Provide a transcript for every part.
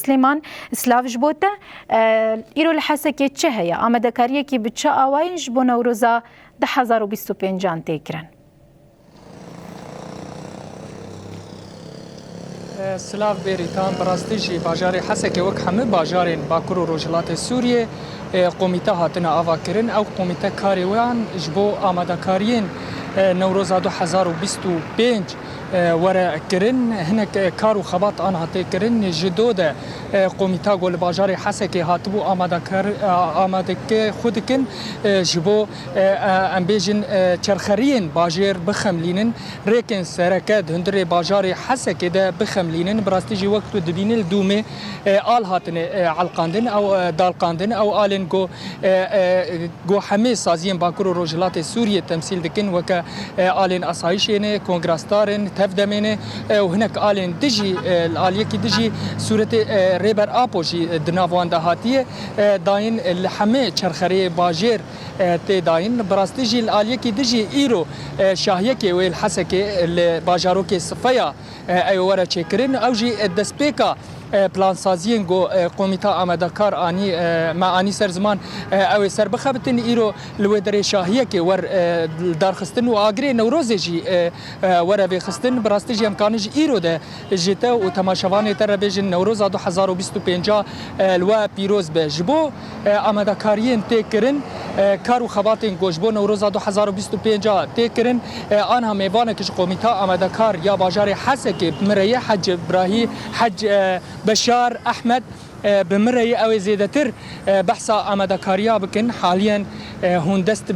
سليمان سلاف جبوته ایرو لحسکی چه هیا آمده کاریه کی بچه آواینج بو نوروزا 2025 تکرن سلاف بریتان براستیجی باجاری حسکی وک همه باجارین باکور و روجلات سوریه قومیته هاتنا آوا کرن او قومیته کاری وان جبو آمده کارین نوروزا 2025 ورا کرن هناك كارو خبات انا هاتي کرن جدود قوميتا گول باجار حسكي هاتبو آمادك خودكن جبو ام بيجن چرخرين باجر بخملينن ريكن سركات هندري باجار حسكي ده بخملينن براستيجي وقت دبين الدومه آل هاتن علقاندن او دالقاندن او آلن جو حمي سازين باكرو روجلات سوريا تمثيل دكن وك آلن اسايشين كونغراستارن تفدمينه وهناك آلين دجي الآلية كي دجي صورة ريبر آبوشي دنافوان دهاتية داين الحمي چرخري باجير تي داين براستيجي الآلية كي دجي إيرو شاهية كي والحسكي الباجارو كي صفية ورا چكرين أو جي الدسبيكا پلان سازیان گو قومیتا آمدکار آنی ما آنی سر زمان او سر بخبتن ایرو لودر شاهیه که ور دارخستن و آگری نوروزی جی ور بخستن براستیجی امکانج ایرو ده جتا و تماشاوان تر بیجن نوروز 2025 لوا پیروز به جبو آمدکاریان تکرن کارو خباتن گوجبو نوروز 2025 تکرن آنها میوانه کش قومیتا آمدکار یا باجار حسک مریه حج ابراهی حج بشار احمد بمري او زيدتر بحثا آمدكاريا بكن حاليا هون دست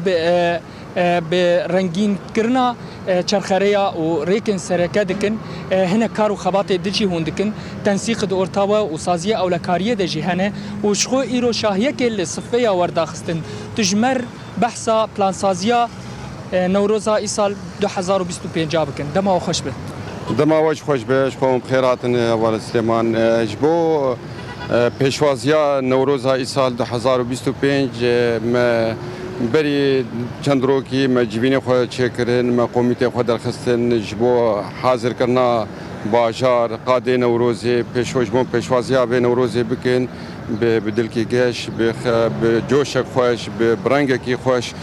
برنگين كرنا چرخريا و ريكن سركه دكن هنا كارو خبات دجي هون دكن تنسيق دورتاوا و سازيه اولكاريه دجي هنا و شخو ايرو شاهيه كل صفيه ورداخستن تجمر بحثا بلان سازيه نوروزا ايسال 2025 بكن دما خوش به دما واج خوش به شكون بخيراتن اول سليمان جبو پیشوازیا نوروزا ایسال 2025 ما بری چند روکی ما جبین خود چکرن ما قومیت خود درخستن جبو حاضر کرنا باجار قاده نوروزی پیشوازیا به نوروزی بکن به دلکی گش به جوش خوش به برنگ کی خوش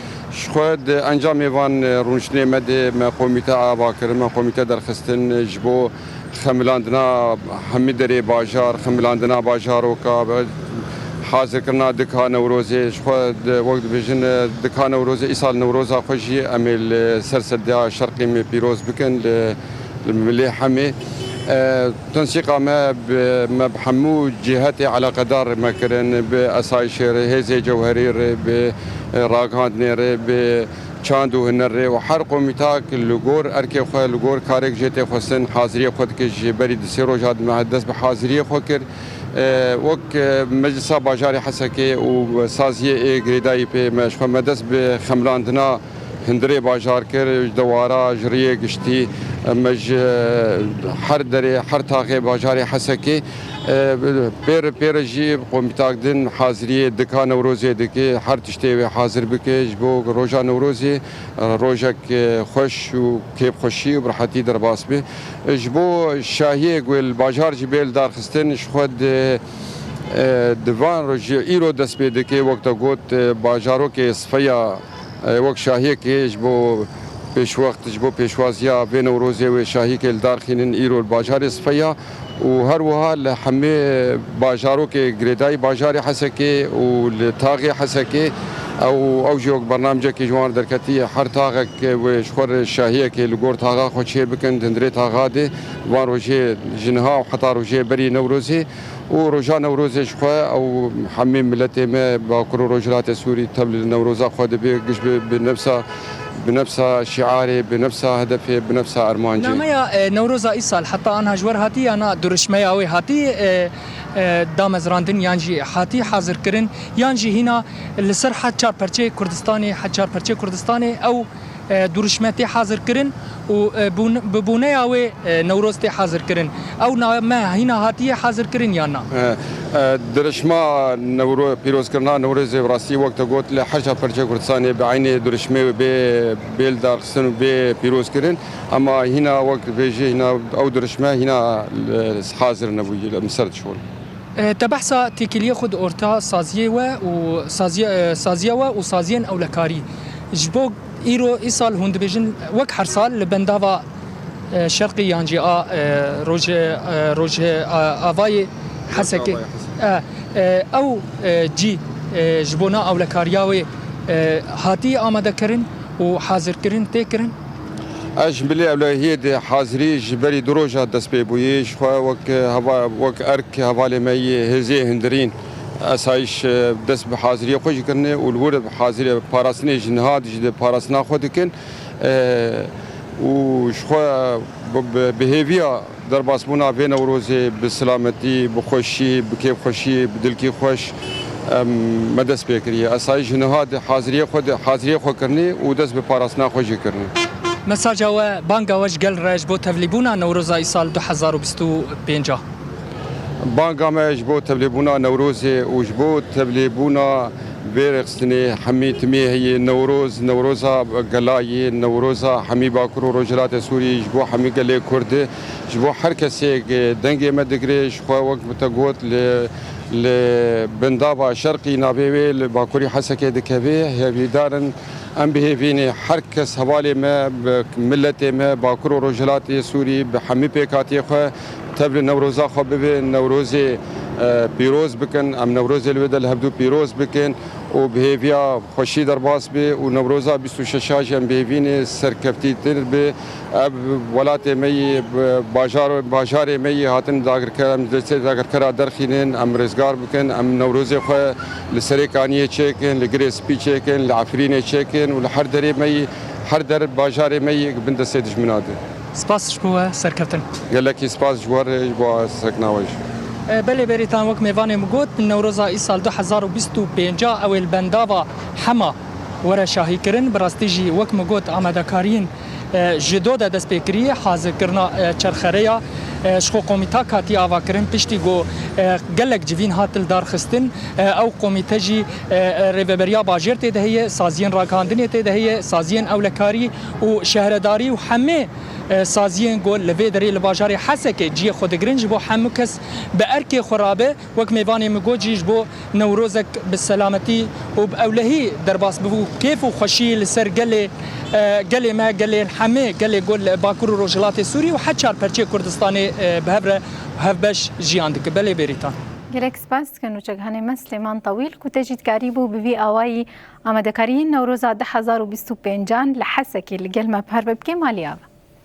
خود انجام وان رونشنه مده ما قومیت آوا کرن ما قومیت درخستن جبو خملاندنا حمیدری باجار خملاندنا باجارو کا حاضر کرنا دکان نوروزی خود وقت بیشن دکان نوروزی ایسال نوروزا خوشی امیل سرسدیا شرقی می پیروز بکن الملي حمي تنسيق ما بحمو جهات على قدر ما كرن بأسايشير هيزي جوهرير براغاند نير چاندو هنر و هر قومیتا لگور ارکی خو لگور کارک جته خصن حاضری خود که بری د سیرو جاد محدث به حاضری خو کر وک مجلس باجار حسکی و سازیه گریدای په مش محدث به خملاندنا هندري باجار كر دوارا جريه قشتي مج هر دري هر تاغي باجاري حسكي بير جي قومتاك دن حاضريه دكان نوروزي دكي هر تشتي حاضر بك جبو روجا نوروزي روجك خوش و كيف خوشي وبرحتي درباس به جبو شاهيه قول باجار جبيل دار خستن خود دوان روجي ايرو دس بيدكي وقت قوت باجارو كي صفيا وقت شاهی که جبو پیش وقت جبو پیشوازیا بین نوروزی و شاهی که دار خینن ایرو باجار صفیا و هر وها همه باجارو که گریدای باجار حسکی و لتاغی حسکی او جوک برنامج که جوان درکتی هر تاغ و شخور شاهی که لگور تاغا خوشی بکن دندری تاغا ده وان روجه جنها و حتی روجه بری نوروزی و روجا نوروزی شخوا او همه ملت ما با کرو روجلات سوری تبل نوروزا خود بگش بنفس شعاري بنفس هدفي بنفس ارمانجي نما نوروز ايسال حتى انا جور هاتي انا درشمي اوي هاتي دامزراندن يانجي هاتي حاضر كرن يانجي هنا لسر حچار پرچه كردستاني حچار پرچه كردستاني او درشمتي حاضر كرن و ببونه اوي نوروز تي حاضر كرن او ما هنا هاتي حاضر كرن يانا درشما نورو پیروز کرنا نوروز راستی وقت گوت له حاجه پرچه کردستان بعین درشمه به بیل دارخسن به پیروز کرن اما هنا وقت بيجي هنا او درشمه هنا حاضر نبوي مسرد شغل تبحثا تكليه خد أورتا سازيه وسازيه وسازين أو لكاري جبوك إيرو إيصال هند بيجن وك حرصال لبندافا شرقي يانجي روج آفاي حسكي أو جي جبونا أو لكارياوي هاتي آماده كرن وحاضر كرن تكرن اجملي اولویت حاضری جبری دروجه دست به بویش خو وک هوا وک ارک حواله می هزی هندرین اسایش دست به حاضری خوش کنه والورد حاضری پاراسنه جنهاد جد پاراسنا خود کن و شخو بهویا در باسمونا بین نوروز بسلامتی بخوشی بکیف خوشی بدلکی خوش مدس بکری اسایش جنهاد حاضری خود کرنی و دست به پاراسنا خوش کرنی مساجا و بانگا وش گل رج بو تبلیبونا نوروزا ایسال 2025 بانگا مش بو تبلیبونا نوروز و جبو تبلیبونا بیرقستنی حمی تمی هی نوروزا گلای نوروزا حمی باکرو روجلات سوری جبو حمی گلی کرد جبو هر کسی دنگ مدگریش خو وقت متقوت ل بندابا شرقي نابيوي لباكوري حسكي دكبي هي بيدارن ام بهيفيني حركس حوالي ما ملتي ما باكورو روجلاتي سوري بحمي بيكاتي خو تبل نوروزا خو ببي نوروزي بيروز بكن ام نوروزي الودا الهبدو بيروز بكن وبهيفيا خوشي درباس بي ونوروزا 26 ام بهيفيني سركفتي تر ولاتي مي باجار مي هاتن داگر كرم داگر كرا درخينن ام رزگار بكن ام نوروزي خو لسريكانيه چيكن لگريس بي چيكن لعفرينه چيكن ولحر دري مي هر در باجار مي بند سيدج مناده سپاس شبوه سرکفتن گلکی سپاس جوار با سکناویش بله بریتان وک میوان مگوت نوروزا ایسال 2025 او البنداوا حما ورا شاهی کرن براستیجی وک مگوت آماده کارین جدو ده دست بکری حاضر کرنا چرخریا شخو قومیتا کاتی آوا کرن پشتی گو گلک جوین هاتل دار خستن او قومیتا جی ریبریا باجر تی دهیه سازین راکاندنی تی دهیه سازین اولکاری و شهرداری و همه سازین گل لوی دری لباجاری حسکه جی خود گرنج بو همه کس به ارک خرابه وک میوانی مگو جیش بو نوروزک بالسلامتی و باولهی درباس بو کیف و خوشی لسر گلی ما گلی همه گلی گل باکور و روجلات سوری و حتی پرچه کردستانی بهبره هفبش جیاندک بله بریتان گلک سپاس کنو چگهانی مسلمان طویل که تجید کاریبو بوی آوایی آمده کارین نوروز 2025 لحسکی لگل مبهر ببکی مالی آوا